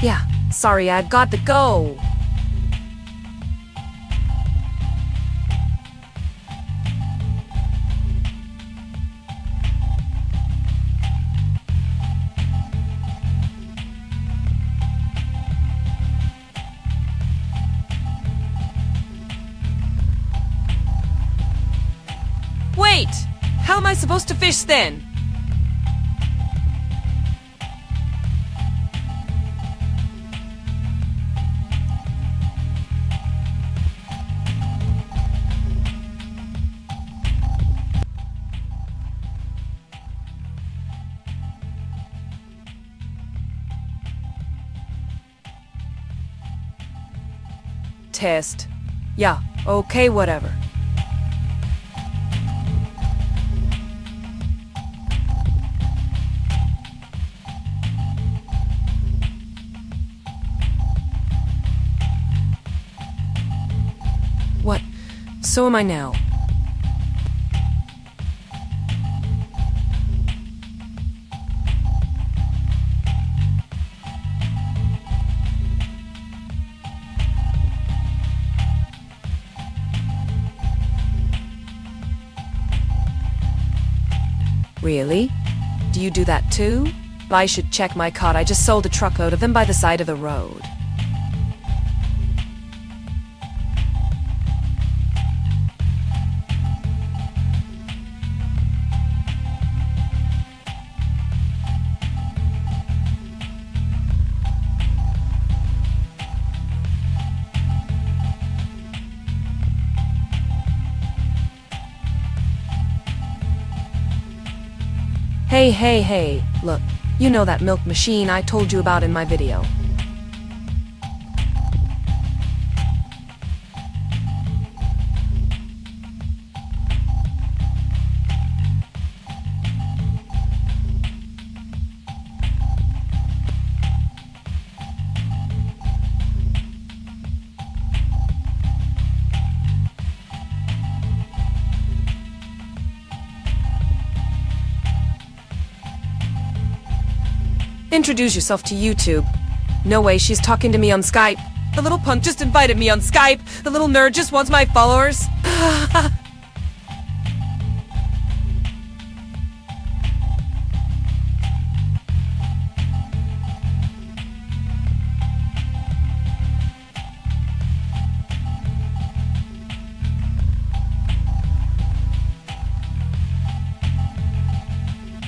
Yeah, sorry, I got to go. Wait! How am I supposed to fish then? Test. Yeah, okay, whatever. What? So am I now. Really? Do you do that too? I should check my cod. I just sold a truckload of them by the side of the road. Hey, look, you know that milk machine I told you about in my video. Introduce yourself to YouTube. No way, she's talking to me on Skype. The little punk just invited me on Skype. The little nerd just wants my followers.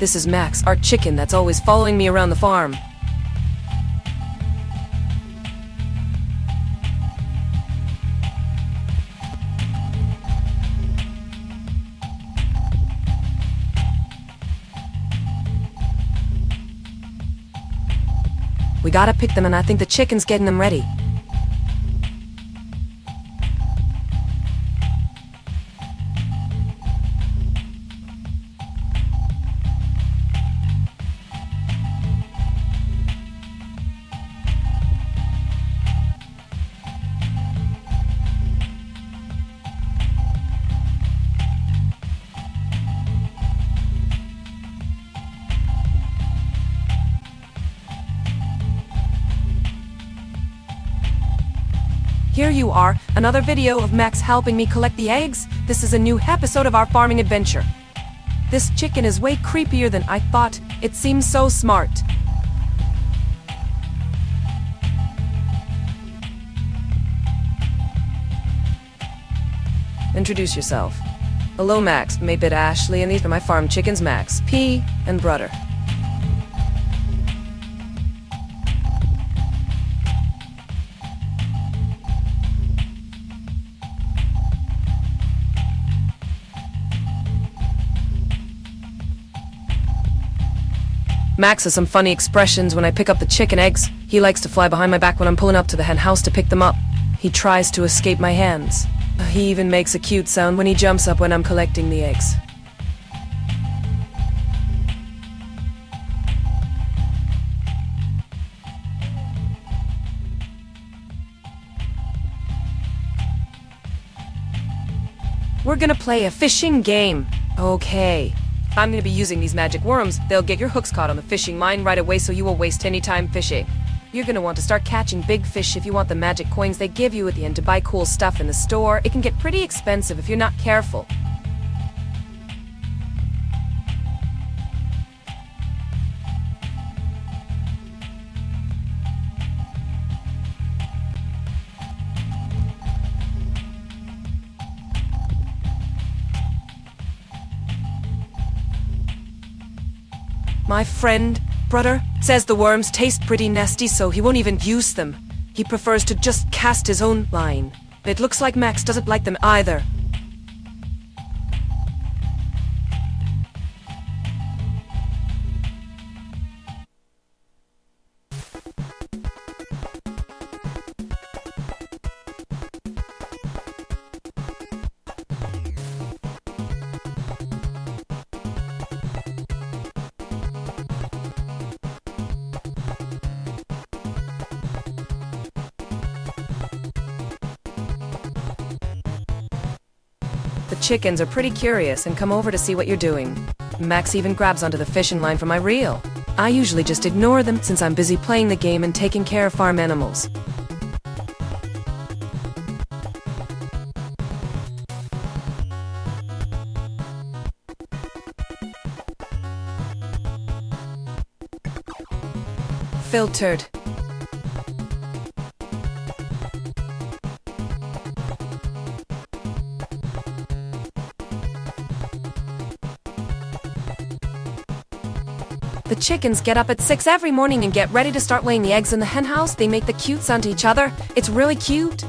This is Max, our chicken that's always following me around the farm. We gotta pick them, and I think the chicken's getting them ready. Here you are, another video of Max helping me collect the eggs. This is a new episode of our farming adventure. This chicken is way creepier than I thought. It seems so smart. Introduce yourself. Hello, Max. My bit Ashley, and these are my farm chickens, Max, P, and Brother. Max has some funny expressions when I pick up the chicken eggs. He likes to fly behind my back when I'm pulling up to the hen house to pick them up. He tries to escape my hands. He even makes a cute sound when he jumps up when I'm collecting the eggs. We're gonna play a fishing game. Okay. I'm gonna be using these magic worms. They'll get your hooks caught on the fishing line right away, so you won't waste any time fishing. You're gonna want to start catching big fish if you want the magic coins they give you at the end to buy cool stuff in the store. It can get pretty expensive if you're not careful. My friend, brother, says the worms taste pretty nasty, so he won't even use them. He prefers to just cast his own line. It looks like Max doesn't like them either. The chickens are pretty curious and come over to see what you're doing. Max even grabs onto the fishing line from my reel. I usually just ignore them since I'm busy playing the game and taking care of farm animals. Filtered. The chickens get up at 6 every morning and get ready to start laying the eggs in the hen house. They make the cutes onto each other. It's really cute.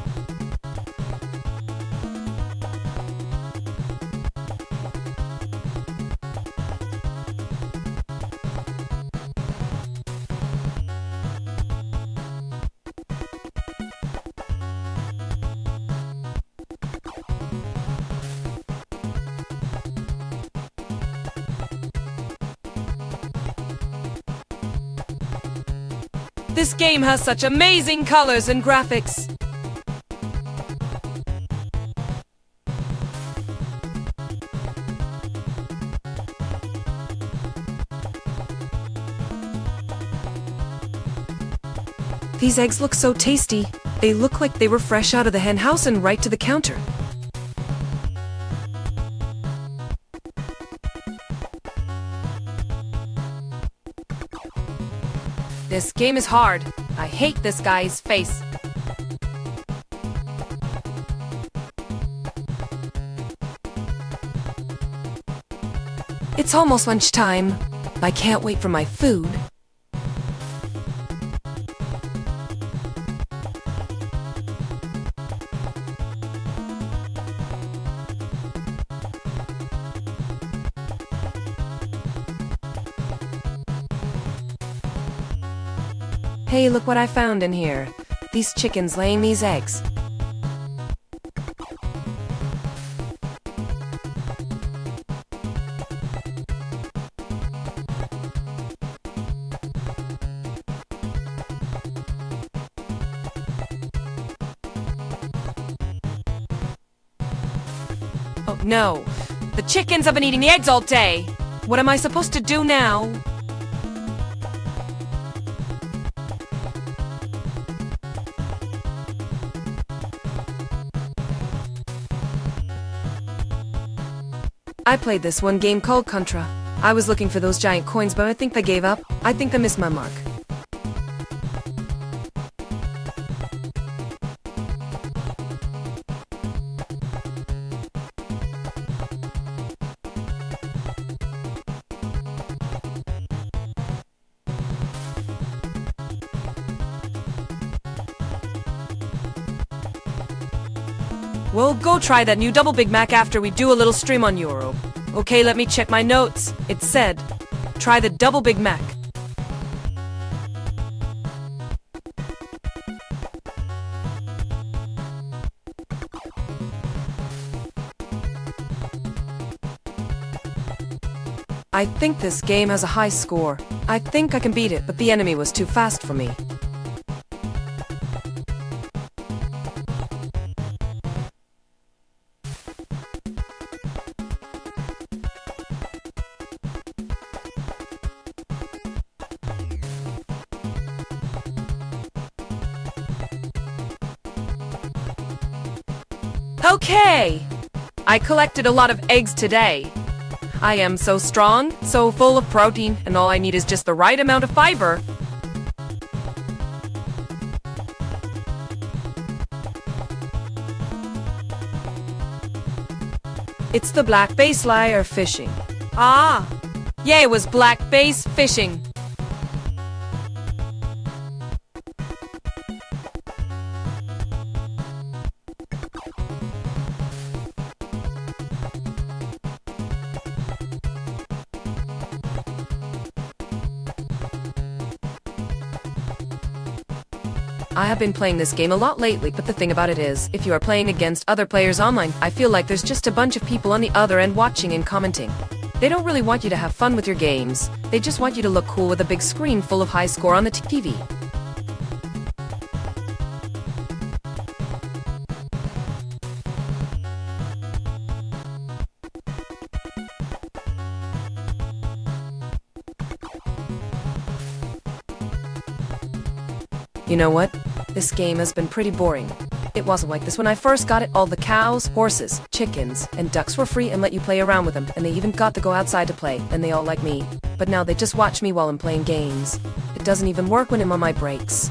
This game has such amazing colors and graphics. These eggs look so tasty. They look like they were fresh out of the hen house and right to the counter. This game is hard. I hate this guy's face. It's almost lunchtime. I can't wait for my food. Hey, look what I found in here. These chickens laying these eggs. Oh no! The chickens have been eating the eggs all day! What am I supposed to do now? I played this one game called Contra. I was looking for those giant coins, but I think they gave up. I think I missed my mark. Well, go try that new Double Big Mac after we do a little stream on Euro. Okay, let me check my notes. It said, try the Double Big Mac. I think this game has a high score. I think I can beat it, but the enemy was too fast for me. Okay! I collected a lot of eggs today. I am so strong, so full of protein, and all I need is just the right amount of fiber. It's the black bass layer fishing. Ah! Yeah, it was black bass fishing. I have been playing this game a lot lately, but the thing about it is, if you are playing against other players online, I feel like there's just a bunch of people on the other end watching and commenting. They don't really want you to have fun with your games. They just want you to look cool with a big screen full of high score on the TV. You know what? This game has been pretty boring. It wasn't like this when I first got it. All the cows, horses, chickens, and ducks were free and let you play around with them, and they even got to go outside to play, and they all like me. But now they just watch me while I'm playing games. It doesn't even work when I'm on my breaks.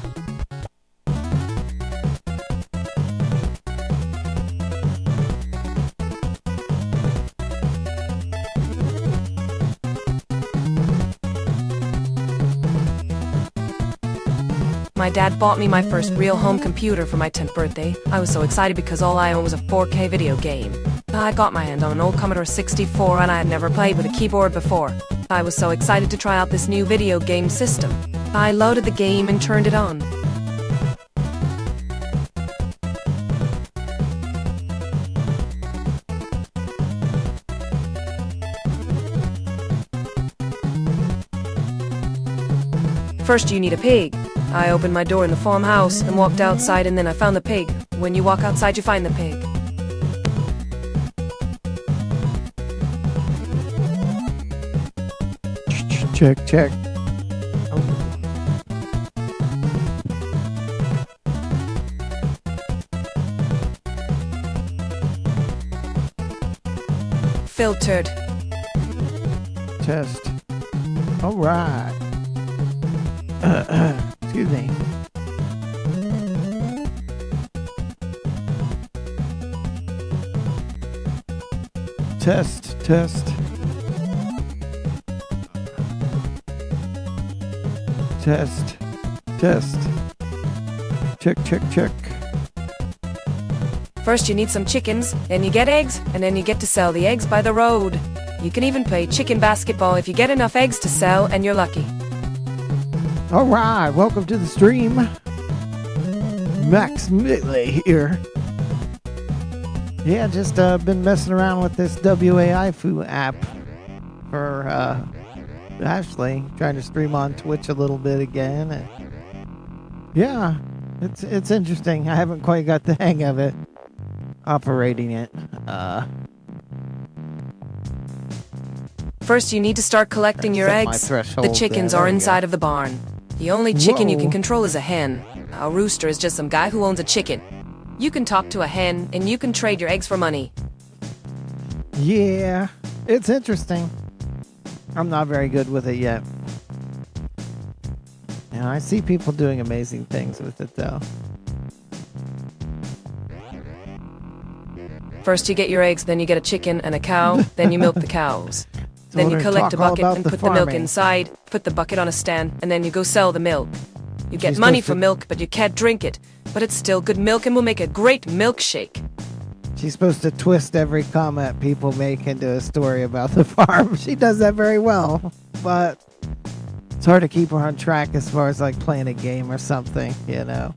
My dad bought me my first real home computer for my 10th birthday. I was so excited because all I owned was a 4K video game. I got my hand on an old Commodore 64 and I had never played with a keyboard before. I was so excited to try out this new video game system. I loaded the game and turned it on. First you need a pig. I opened my door in the farmhouse and walked outside, and then I found the pig. When you walk outside, you find the pig. Check, check. Oh. Filtered. Test. All right. Excuse me. Test, test. Test, test. Check, check, check. First you need some chickens, then you get eggs, and then you get to sell the eggs by the road. You can even play chicken basketball if you get enough eggs to sell and you're lucky. All right, welcome to the stream. Max Midley here. Yeah, just been messing around with this WAIFU app for Ashley, trying to stream on Twitch a little bit again. And yeah, it's interesting. I haven't quite got the hang of it, operating it. First, you need to start collecting your eggs. The chickens are inside of the barn. The only chicken you can control is a hen. A rooster is just some guy who owns a chicken. You can talk to a hen, and you can trade your eggs for money. Yeah, it's interesting. I'm not very good with it yet. And I see people doing amazing things with it, though. First, you get your eggs, then you get a chicken and a cow, then you milk the cows. Then you collect a bucket and put the milk inside, put the bucket on a stand, and then you go sell the milk. You get money for milk, but you can't drink it. But it's still good milk and will make a great milkshake. She's supposed to twist every comment people make into a story about the farm. She does that very well. But it's hard to keep her on track as far as like playing a game or something, you know.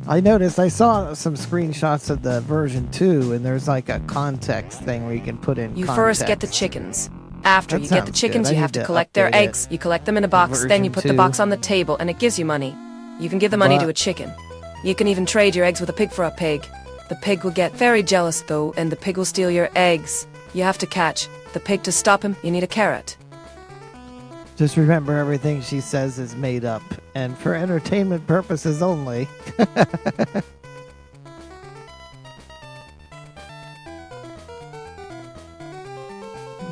I noticed, I saw some screenshots of the version 2, and there's like a context thing where you can put in context. First get the chickens. After you get the chickens, you have to collect their eggs. You collect them in a box, then you put the box on the table, and it gives you money. You can give the money to a chicken. You can even trade your eggs with a pig for a pig. The pig will get very jealous, though, and the pig will steal your eggs. You have to catch the pig. To stop him, you need a carrot. Just remember, everything she says is made up, and for entertainment purposes only.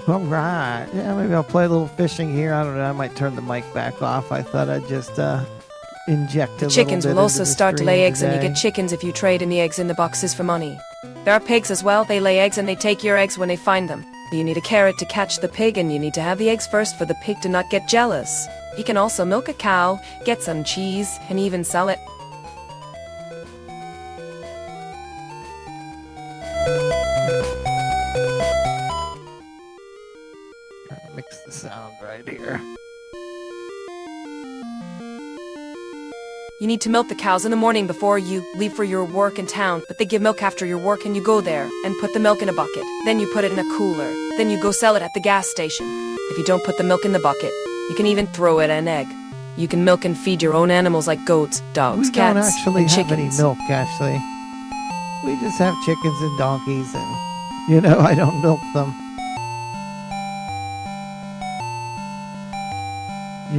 All right. Yeah, maybe I'll play a little fishing here. I don't know. I might turn the mic back off. I thought I'd just inject The a chickens little bit will also into the start to stream lay eggs, and you today. get chickens if you trade in the eggs in the boxes for money. There are pigs as well. They lay eggs and they take your eggs when they find them. You need a carrot to catch the pig, and you need to have the eggs first for the pig to not get jealous. You can also milk a cow, get some cheese, and even sell it. Trying to mix the sound right here. You need to milk the cows in the morning before you leave for your work in town, but they give milk after your work and you go there and put the milk in a bucket. Then you put it in a cooler. Then you go sell it at the gas station. If you don't put the milk in the bucket, you can even throw it an egg. You can milk and feed your own animals like goats, dogs, We don't cats, actually and have any chickens. milk, Ashley. We just have chickens and donkeys, and, I don't milk them.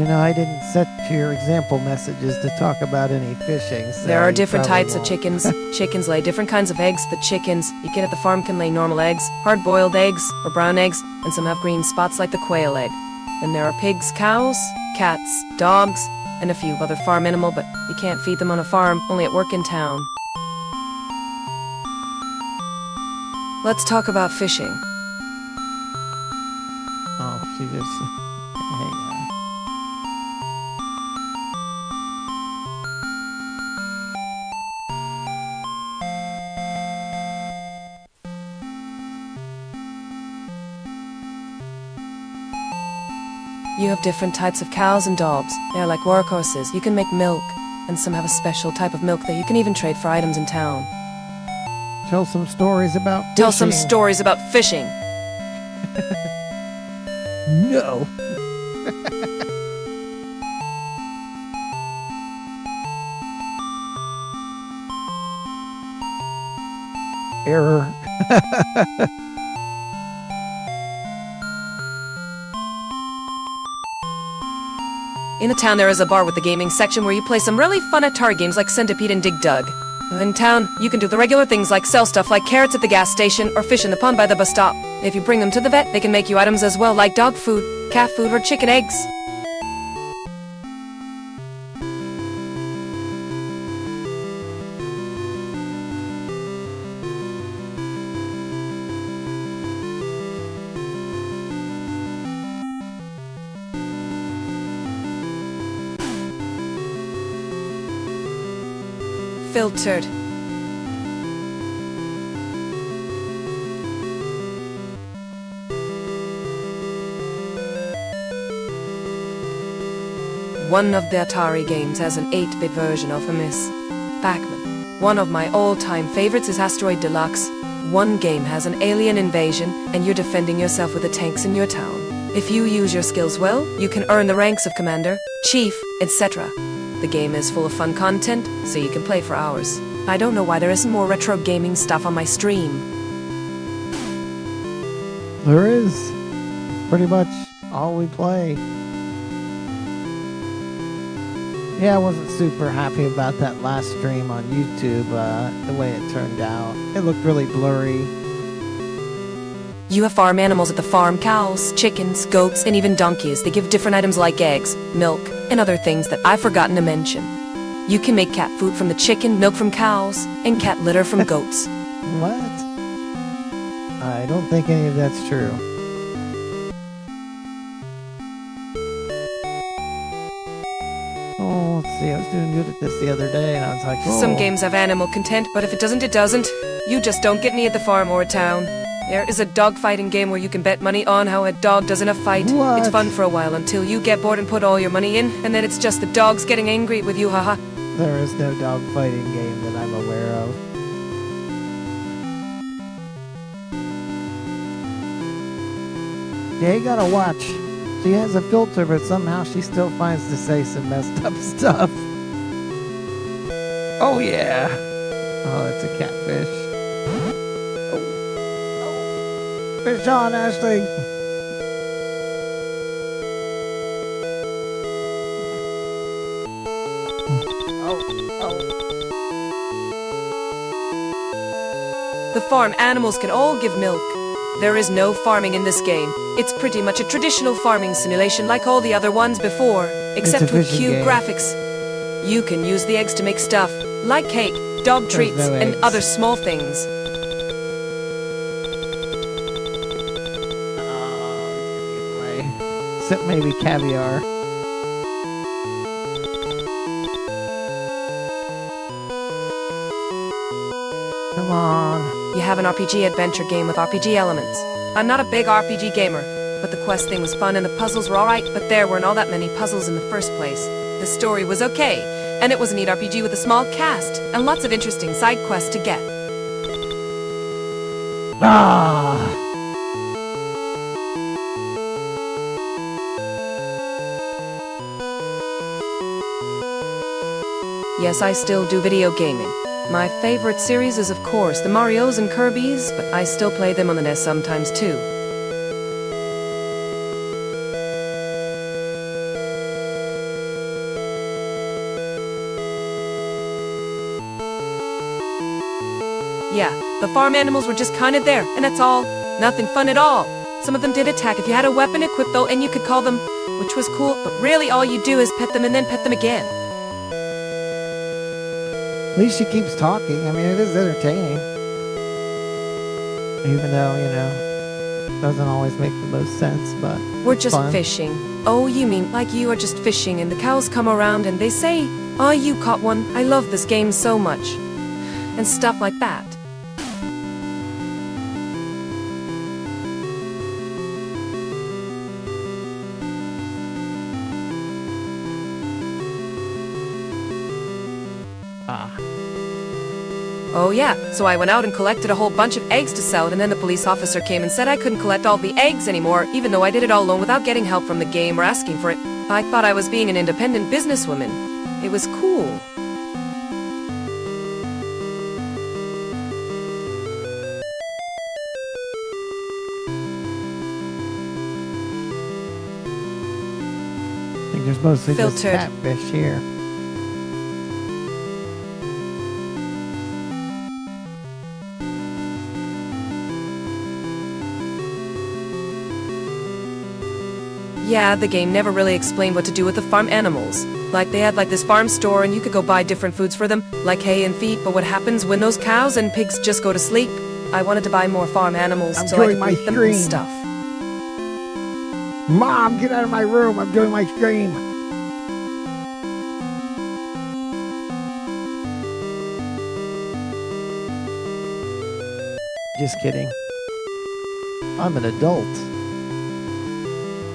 I didn't set your example messages to talk about any fishing. So There are you different probably types of won't. chickens. Chickens lay different kinds of eggs. The chickens you get at the farm can lay normal eggs, hard-boiled eggs, or brown eggs, and some have green spots like the quail egg. Then there are pigs, cows, cats, dogs, and a few other farm animal, but you can't feed them on a farm, only at work in town. Let's talk about fishing. Oh, she just. Hang on. You have different types of cows and dogs. They are like workhorses. You can make milk, and some have a special type of milk that you can even trade for items in town. Tell some stories about Tell some fishing. stories about fishing. No. Error. In the town there is a bar with the gaming section where you play some really fun Atari games like Centipede and Dig Dug. In town, you can do the regular things like sell stuff like carrots at the gas station or fish in the pond by the bus stop. If you bring them to the vet, they can make you items as well like dog food, cat food, or chicken eggs. Filtered. One of the Atari games has an 8-bit version of Miss Pac-Man. One of my all-time favorites is Asteroid Deluxe. One game has an alien invasion, and you're defending yourself with the tanks in your town. If you use your skills well, you can earn the ranks of Commander, Chief, etc. The game is full of fun content, so you can play for hours. I don't know why there isn't more retro gaming stuff on my stream. There is. Pretty much all we play. Yeah, I wasn't super happy about that last stream on YouTube, the way it turned out. It looked really blurry. You have farm animals at the farm: cows, chickens, goats, and even donkeys. They give different items like eggs, milk, and other things that I've forgotten to mention. You can make cat food from the chicken, milk from cows, and cat litter from goats. What? I don't think any of that's true. Oh, let's see, I was doing good at this the other day, and I was like, oh. Some games have animal content, but if it doesn't, it doesn't. You just don't get any at the farm or town. There is a dog fighting game where you can bet money on how a dog does in a fight. What? It's fun for a while until you get bored and put all your money in, and then it's just the dogs getting angry with you, haha. There is no dog fighting game that I'm aware of. Yeah, you gotta watch. She has a filter, but somehow she still finds to say some messed up stuff. Oh, yeah. Oh, it's a catfish. Oh. Fish on, Ashley. The farm animals can all give milk. There is no farming in this game. It's pretty much a traditional farming simulation like all the other ones before, except with fishing cute game. graphics. You can use the eggs to make stuff, like cake, dog treats, no and eggs. other small things. Except maybe caviar. Come on. You have an RPG adventure game with RPG elements. I'm not a big RPG gamer, but the quest thing was fun and the puzzles were alright, but there weren't all that many puzzles in the first place. The story was okay, and it was a neat RPG with a small cast, and lots of interesting side quests to get. Ah! Yes, I still do video gaming. My favorite series is of course the Marios and Kirby's, but I still play them on the NES sometimes too. Yeah, the farm animals were just kinda there, and that's all. Nothing fun at all. Some of them did attack if you had a weapon equipped though, and you could call them, which was cool, but really all you do is pet them and then pet them again. At least she keeps talking. I mean, it is entertaining. Even though, doesn't always make the most sense, but We're it's just fun. fishing. Oh, you mean like you are just fishing and the cows come around and they say, "Oh, you caught one. I love this game so much." And stuff like that. Ah. Oh yeah, so I went out and collected a whole bunch of eggs to sell, and then the police officer came and said I couldn't collect all the eggs anymore, even though I did it all alone without getting help from the game or asking for it. I thought I was being an independent businesswoman. It was cool. I think there's mostly just Filtered. catfish here. Yeah, the game never really explained what to do with the farm animals. Like they had this farm store and you could go buy different foods for them, like hay and feed, but what happens when those cows and pigs just go to sleep? I wanted to buy more farm animals I'm so I doing could my breed them stream. and stuff. Mom, get out of my room. I'm doing my stream. Just kidding. I'm an adult.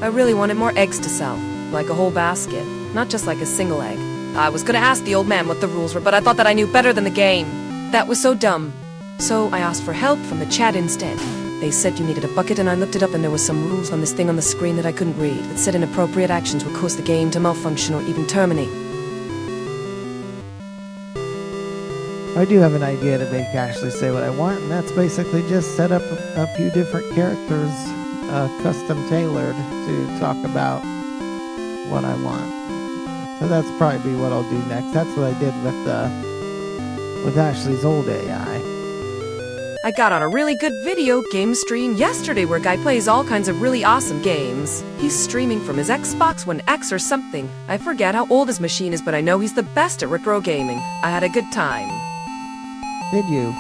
I really wanted more eggs to sell, like a whole basket, not just like a single egg. I was gonna ask the old man what the rules were, but I thought that I knew better than the game. That was so dumb. So I asked for help from the chat instead. They said you needed a bucket and I looked it up and there was some rules on this thing on the screen that I couldn't read that said inappropriate actions would cause the game to malfunction or even terminate. I do have an idea to make Ashley say what I want, and that's basically just set up a few different characters, custom tailored, to talk about what I want. So that's probably what I'll do next. That's what I did with Ashley's old AI. I got on a really good video game stream yesterday where a guy plays all kinds of really awesome games. He's streaming from his Xbox One X or something. I forget how old his machine is, but I know he's the best at retro gaming. I had a good time. Did you?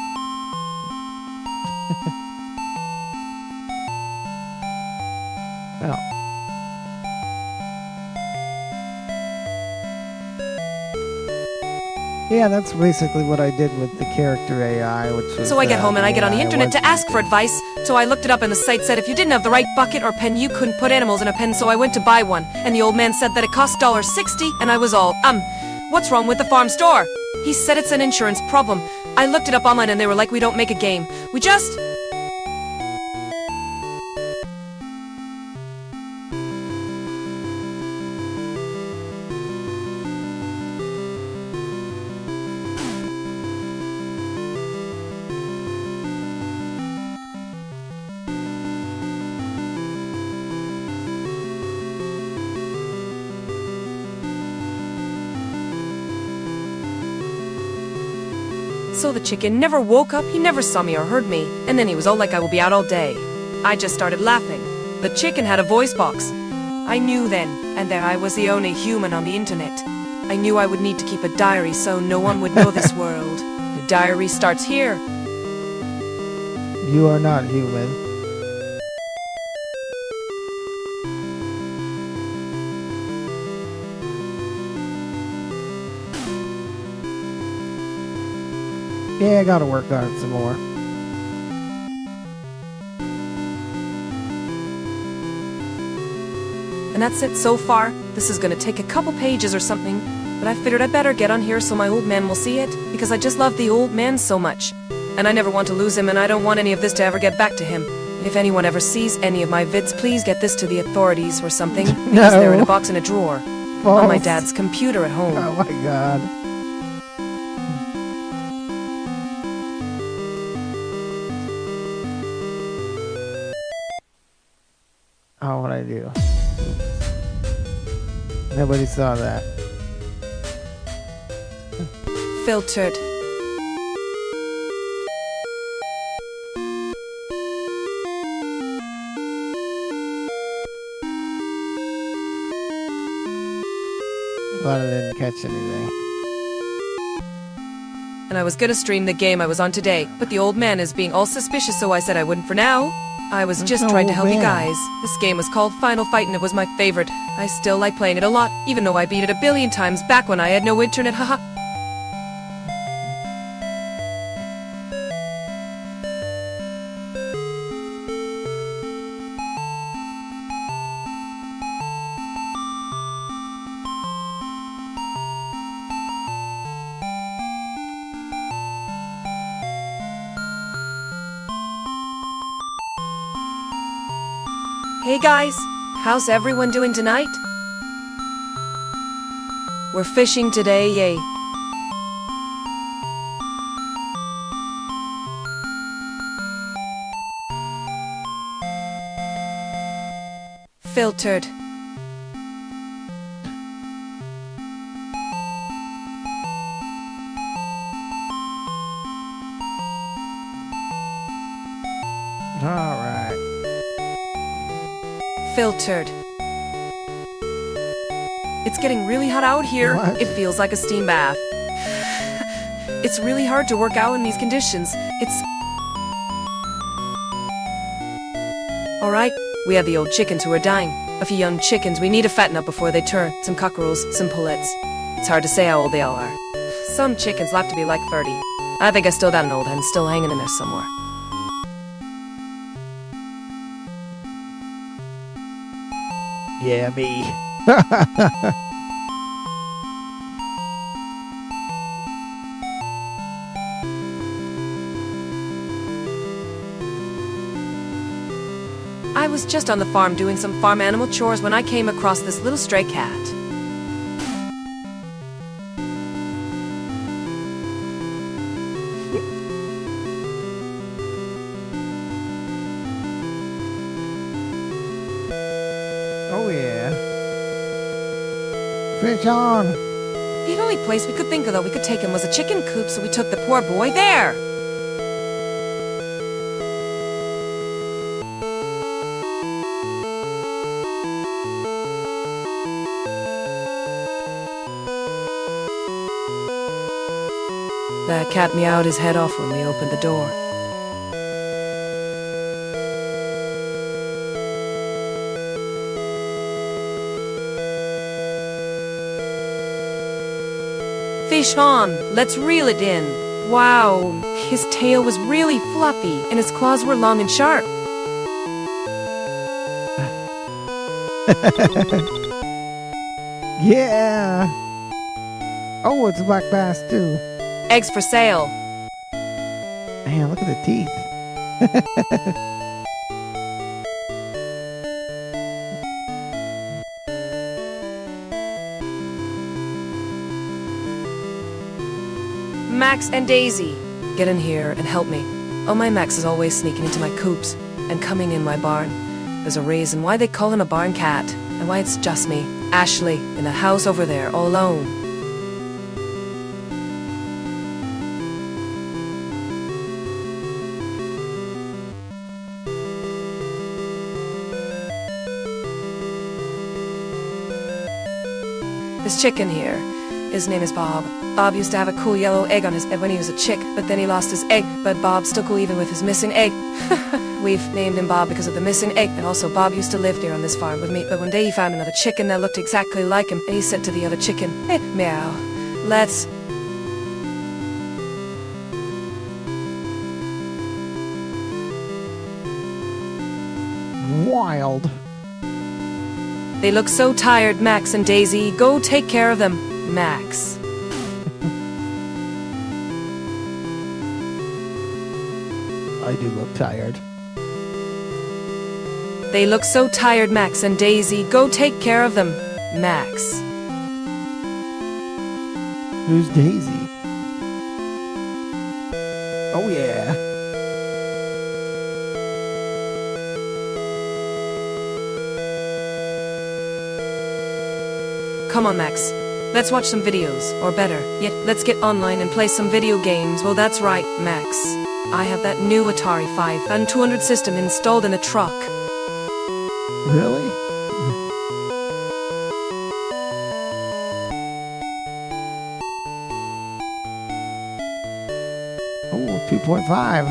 Well. Yeah, that's basically what I did with the character AI, which was... So I get home and I get on the AI internet to was- ask for advice. So I looked it up and the site said if you didn't have the right bucket or pen, you couldn't put animals in a pen, so I went to buy one. And the old man said that it cost $60, and I was all, what's wrong with the farm store? He said it's an insurance problem. I looked it up online and they were like, we don't make a game. We just... So the chicken never woke up, he never saw me or heard me, and then he was all like I will be out all day. I just started laughing. The chicken had a voice box. I knew then and there I was the only human on the internet. I knew I would need to keep a diary so no one would know this world. The diary starts here. You are not human. Yeah, I gotta work on it some more. And that's it so far. This is gonna take a couple pages or something, but I figured I'd better get on here so my old man will see it, because I just love the old man so much. And I never want to lose him, and I don't want any of this to ever get back to him. If anyone ever sees any of my vids, please get this to the authorities or something, because they're in a box in a drawer. On my dad's computer at home. Oh my god. Oh, what'd I do? Nobody saw that. Filtered. Glad I didn't catch anything. And I was gonna stream the game I was on today, but the old man is being all suspicious, so I said I wouldn't for now. I was just trying to help you guys. This game was called Final Fight and it was my favorite. I still like playing it a lot, even though I beat it a billion times back when I had no internet, haha. Hey guys, how's everyone doing tonight? We're fishing today, yay. Filtered. All right. Filtered. It's getting really hot out here. What? It feels like a steam bath. It's really hard to work out in these conditions. Alright, we have the old chickens who are dying. A few young chickens we need to fatten up before they turn. Some cockerels, some pullets. It's hard to say how old they all are. Some chickens have to be like 30. I think I still got an old hen still hanging in there somewhere. Yeah, me. I was just on the farm doing some farm animal chores when I came across this little stray cat. Oh yeah. Fish on. The only place we could think of that we could take him was a chicken coop, so we took the poor boy there. The cat meowed his head off when we opened the door. Fish on, let's reel it in. Wow, his tail was really fluffy and his claws were long and sharp. Yeah. Oh, it's a black bass too. Eggs for sale. Man, look at the teeth. Max and Daisy, get in here and help me. Oh, my Max is always sneaking into my coops and coming in my barn. There's a reason why they call him a barn cat, and why it's just me, Aishley, in the house over there, all alone. This chicken here, his name is Bob. Bob used to have a cool yellow egg on his head when he was a chick, but then he lost his egg. But Bob's still cool even with his missing egg. We've named him Bob because of the missing egg, and also Bob used to live here on this farm with me. But one day he found another chicken that looked exactly like him, and he said to the other chicken, "Hey, meow, let's..." Wild. They look so tired, Max and Daisy. Go take care of them, Max. I do look tired. They look so tired, Max and Daisy. Go take care of them, Max. Who's Daisy? Oh yeah. Come on, Max. Let's watch some videos, or better yet, let's get online and play some video games. Well, that's right, Max. I have that new Atari 5200 system installed in a truck. Really? Oh, 2.5.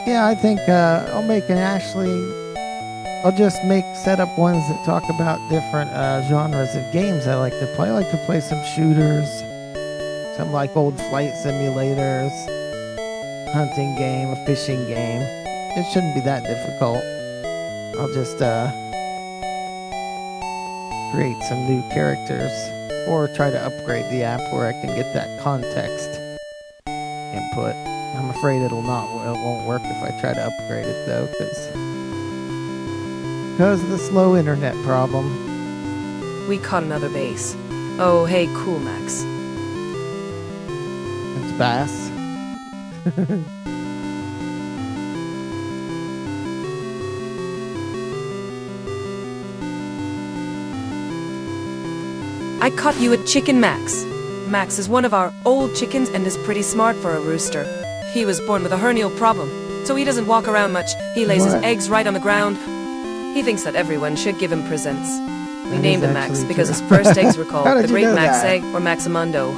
Yeah, I think I'll make an Ashley. I'll just set up ones that talk about different genres of games I like to play. I like to play some shooters, some like old flight simulators, hunting game, a fishing game. It shouldn't be that difficult. I'll just create some new characters or try to upgrade the app where I can get that context input. I'm afraid it won't work if I try to upgrade it though, because of the slow internet problem. We caught another base. Oh, hey, cool, Max. It's bass. I caught you a chicken, Max. Max is one of our old chickens and is pretty smart for a rooster. He was born with a hernial problem, so he doesn't walk around much. He lays his eggs right on the ground. He thinks that everyone should give him presents. We named him Max because his first eggs were called the Great Max Egg or Maximundo.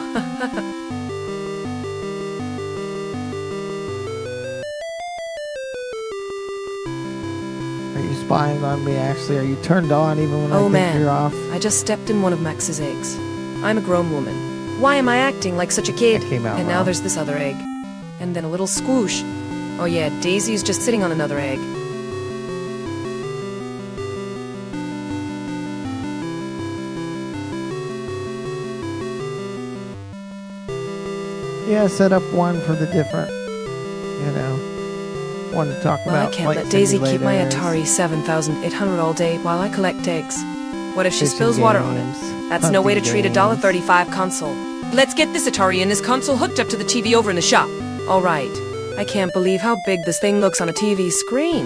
Are you spying on me, Ashley? Are you turned on even when I think you're off? I just stepped in one of Max's eggs. I'm a grown woman. Why am I acting like such a kid? That came out and now wrong. there's this other egg. And then a little squoosh. Oh yeah, Daisy's just sitting on another egg. Yeah, set up one for the different, one to talk Well, about. I can't let Daisy keep my Atari 7800 all day while I collect eggs. What if she Fishing spills water on it? games, That's no way to hunting treat a games. $1.35 console. Let's get this Atari and this console hooked up to the TV over in the shop. All right. I can't believe how big this thing looks on a TV screen.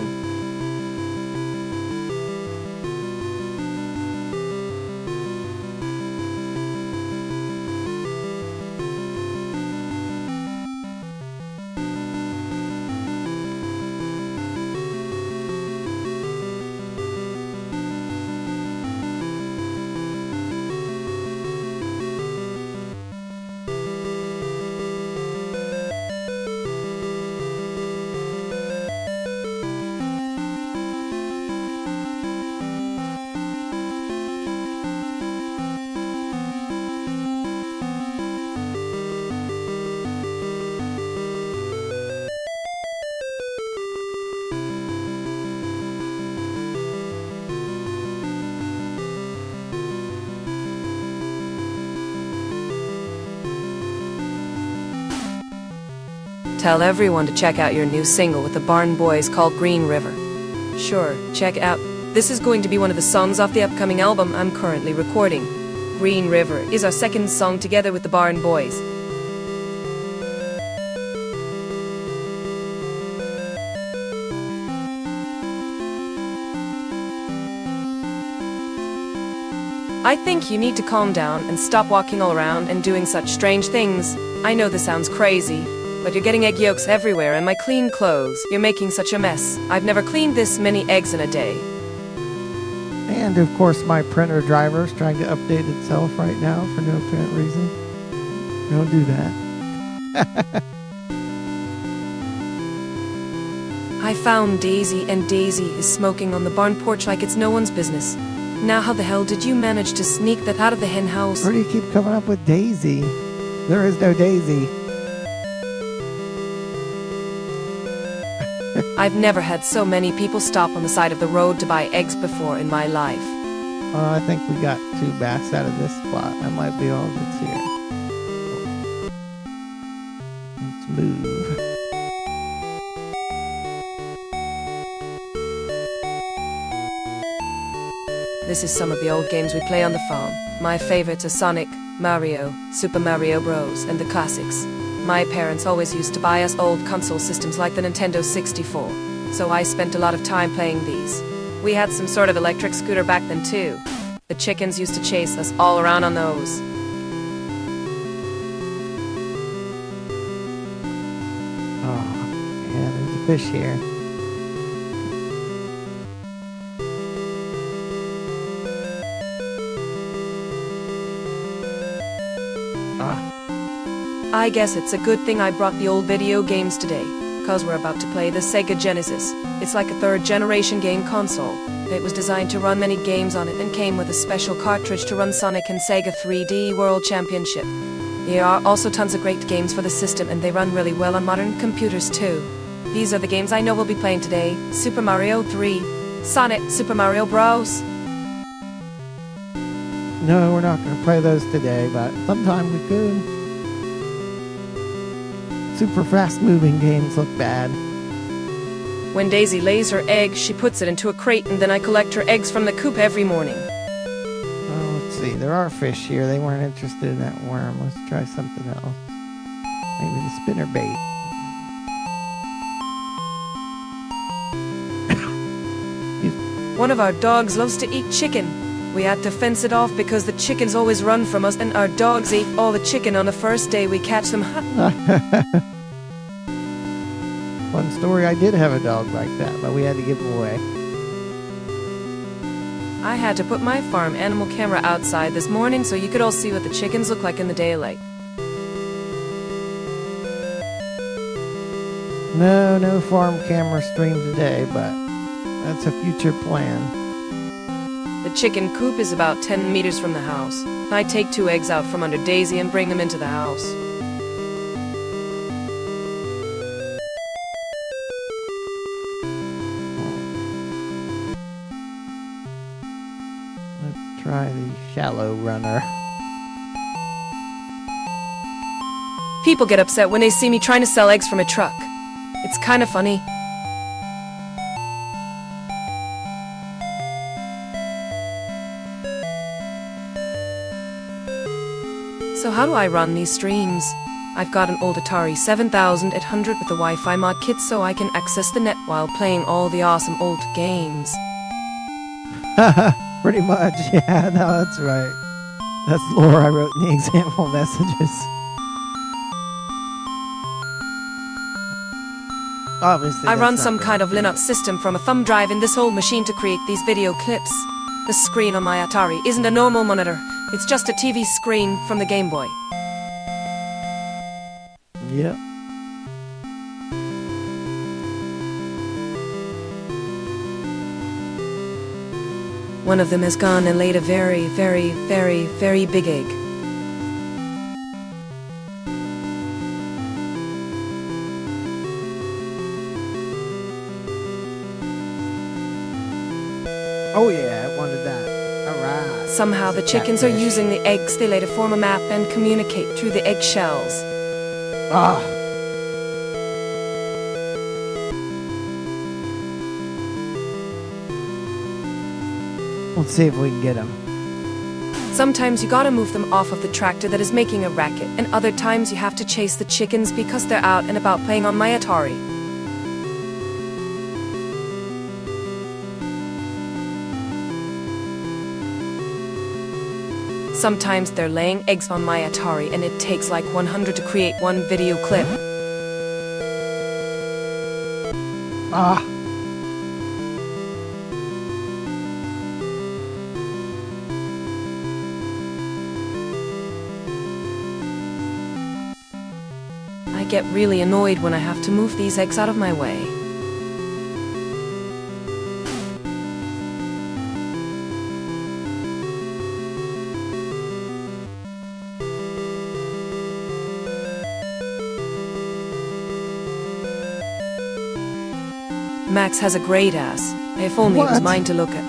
Tell everyone to check out your new single with the Barn Boys called Green River. Sure, check out. This is going to be one of the songs off the upcoming album I'm currently recording. Green River is our second song together with the Barn Boys. I think you need to calm down and stop walking all around and doing such strange things. I know this sounds crazy, but you're getting egg yolks everywhere in my clean clothes. You're making such a mess. I've never cleaned this many eggs in a day. And of course my printer driver is trying to update itself right now for no apparent reason. Don't do that. I found Daisy, and Daisy is smoking on the barn porch like it's no one's business. Now how the hell did you manage to sneak that out of the hen house? Where do you keep coming up with Daisy? There is no Daisy. I've never had so many people stop on the side of the road to buy eggs before in my life. I think we got 2 baths out of this spot. That might be all that's here. Let's move. This is some of the old games we play on the farm. My favorites are Sonic, Mario, Super Mario Bros, and the classics. My parents always used to buy us old console systems like the Nintendo 64, so I spent a lot of time playing these. We had some sort of electric scooter back then too. The chickens used to chase us all around on those. Oh, yeah, there's a fish here. I guess it's a good thing I brought the old video games today, cause we're about to play the Sega Genesis. It's like a 3rd generation game console. It was designed to run many games on it and came with a special cartridge to run Sonic and Sega 3D World Championship. There are also tons of great games for the system, and they run really well on modern computers too. These are the games I know we'll be playing today: Super Mario 3, Sonic, Super Mario Bros. No, we're not going to play those today, but sometime we could. Super fast-moving games look bad. When Daisy lays her egg, she puts it into a crate, and then I collect her eggs from the coop every morning. Oh, let's see. There are fish here. They weren't interested in that worm. Let's try something else. Maybe the spinner bait. One of our dogs loves to eat chicken. We had to fence it off because the chickens always run from us, and our dogs ate all the chicken on the first day we catch them. Fun story, I did have a dog like that, but we had to give him away. I had to put my farm animal camera outside this morning so you could all see what the chickens look like in the daylight. No farm camera stream today, but that's a future plan. The chicken coop is about 10 meters from the house. I take 2 eggs out from under Daisy and bring them into the house. Let's try the shallow runner. People get upset when they see me trying to sell eggs from a truck. It's kind of funny. So how do I run these streams? I've got an old Atari 7800 with the Wi-Fi mod kit so I can access the net while playing all the awesome old games. Pretty much, yeah, no, that's right. That's lore I wrote in the example messages. Obviously, I run that's some not kind of gonna Linux system from a thumb drive in this old machine to create these video clips. The screen on my Atari isn't a normal monitor, it's just a TV screen from the Game Boy. Yep. One of them has gone and laid a very, very, very, very big egg. Oh yeah, I wanted that. Alright. Somehow the chickens are Catfish. using the eggs they lay to form a map and communicate through the eggshells. Ah. Let's see if we can get them. Sometimes you gotta move them off of the tractor that is making a racket, and other times you have to chase the chickens because they're out and about playing on my Atari. Sometimes they're laying eggs on my Atari and it takes like 100 to create one video clip. Ah. I get really annoyed when I have to move these eggs out of my way. Max has a great ass. If only it was What? mine to look at.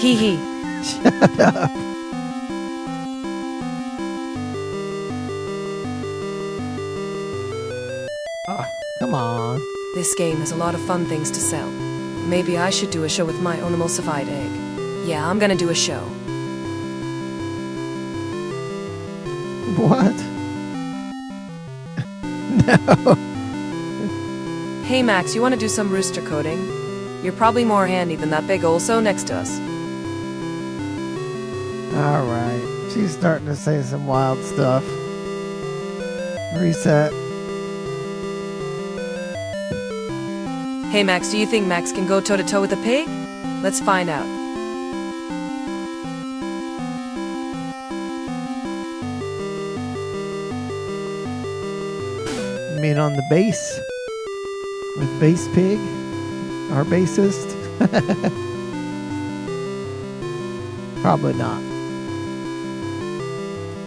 Hee hee. Shut up. Oh, come on. This game has a lot of fun things to sell. Maybe I should do a show with my own emulsified egg. Yeah, I'm gonna do a show. What? No. Hey Max, you wanna do some rooster coding? You're probably more handy than that big also next to us. Alright. She's starting to say some wild stuff. Reset. Hey Max, do you think Max can go toe-to-toe with a pig? Let's find out. You mean on the bass? With Bass Pig? Our bassist? Probably not.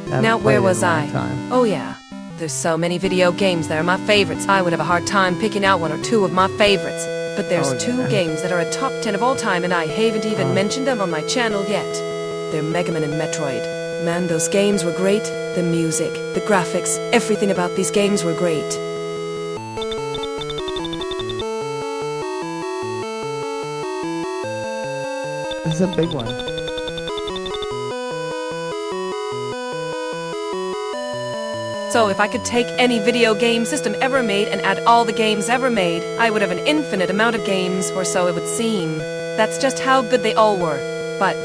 Haven't Now, where played in was a long I? time. Oh yeah. There's so many video games that are my favorites. I would have a hard time picking out one or two of my favorites. But there's Oh, two yeah. games that are a top 10 of all time and I haven't even mentioned them on my channel yet. They're Mega Man and Metroid. Man, those games were great. The music, the graphics, everything about these games were great. This is a big one. So if I could take any video game system ever made and add all the games ever made, I would have an infinite amount of games, or so it would seem. That's just how good they all were. But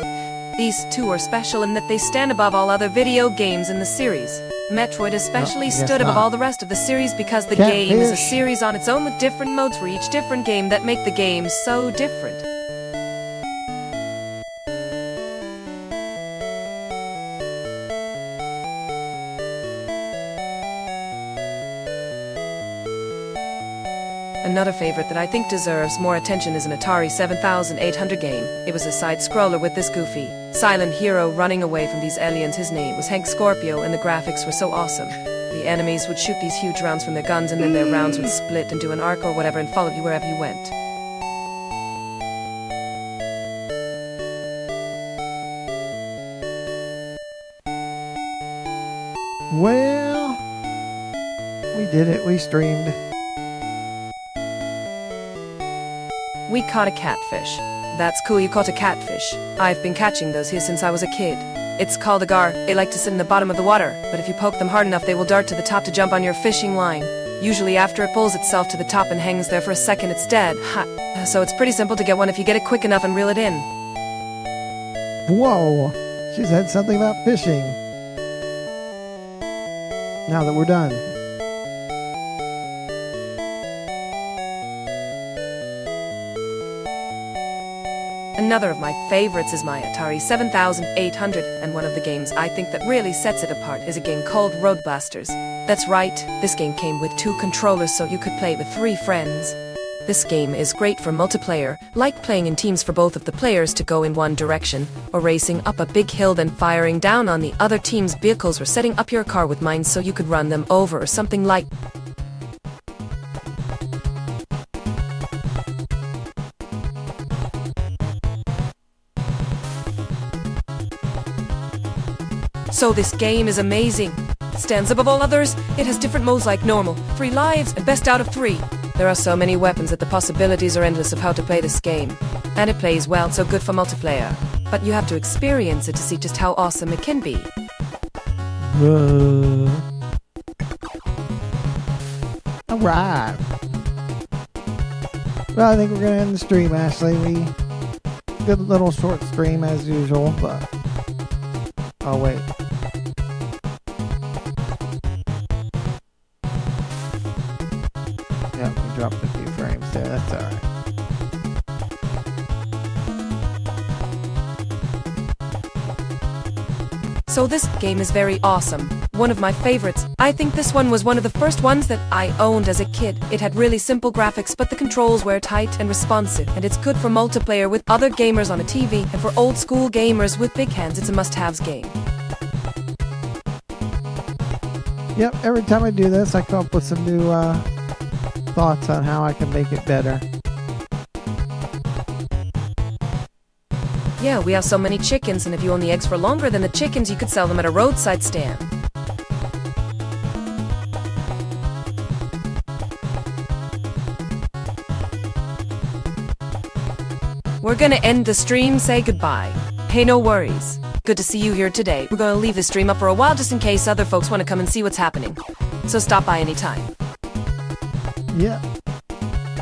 these two are special in that they stand above all other video games in the series. Metroid especially guess stood above not. all the rest of the series because the Can't game is a fish. series on its own with different modes for each different game that make the game so different. Another favorite that I think deserves more attention is an Atari 7800 game. It was a side-scroller with this goofy, silent hero running away from these aliens. His name was Hank Scorpio and the graphics were so awesome. The enemies would shoot these huge rounds from their guns and then their rounds would split into an arc or whatever and follow you wherever you went. Well, we did it. We streamed. We caught a catfish. That's cool, you caught a catfish. I've been catching those here since I was a kid. It's called a gar. They like to sit in the bottom of the water, but if you poke them hard enough they will dart to the top to jump on your fishing line. Usually after it pulls itself to the top and hangs there for a second it's dead. Ha! So it's pretty simple to get one if you get it quick enough and reel it in. Whoa. She said something about fishing. Now that we're done. Another of my favorites is my Atari 7800, and one of the games I think that really sets it apart is a game called Road Blasters. That's right, this game came with 2 controllers so you could play with 3 friends. This game is great for multiplayer, like playing in teams for both of the players to go in one direction, or racing up a big hill then firing down on the other team's vehicles, or setting up your car with mines so you could run them over or something like. So this game is amazing. It stands above all others. It has different modes like normal, 3 lives, and best out of 3. There are so many weapons that the possibilities are endless of how to play this game. And it plays well, so good for multiplayer. But you have to experience it to see just how awesome it can be. Alright. Well, I think we're gonna end the stream, Ashley. We did a little short stream as usual, but oh wait. Yep, we dropped a few frames there. That's all right. So this game is very awesome. One of my favorites. I think this one was one of the first ones that I owned as a kid. It had really simple graphics, but the controls were tight and responsive, and it's good for multiplayer with other gamers on a TV, and for old school gamers with big hands, it's a must-haves game. Yep, every time I do this, I come up with some new thoughts on how I can make it better. Yeah, we have so many chickens, and if you own the eggs for longer than the chickens, you could sell them at a roadside stand. We're gonna end the stream, say goodbye. Hey, no worries. Good to see you here today. We're gonna leave the stream up for a while just in case other folks want to come and see what's happening. So stop by anytime. Yeah.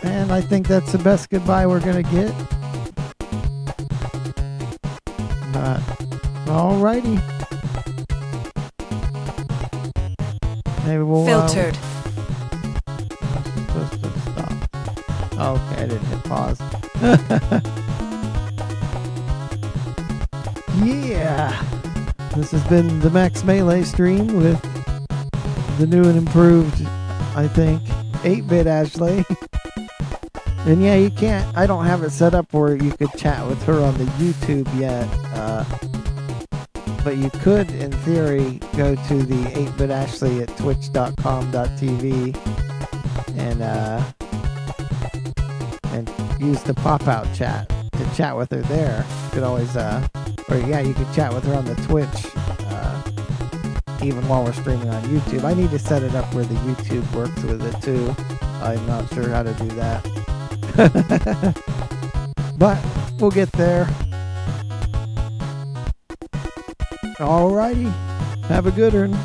And I think that's the best goodbye we're gonna get. But, alrighty. Maybe we'll... Filtered. I'm supposed to stop. Okay, I didn't hit pause. Yeah. This has been the Max Melee stream with the new and improved, I think, 8-bit Ashley. And yeah, you can't, I don't have it set up where you could chat with her on the YouTube yet. But you could, in theory, go to the 8-bit Ashley at twitch.com.tv and use the pop-out chat to chat with her there. You could always, or yeah, you could chat with her on the Twitch, even while we're streaming on YouTube. I need to set it up where the YouTube works with it too. I'm not sure how to do that. But we'll get there. Alrighty. Have a good one.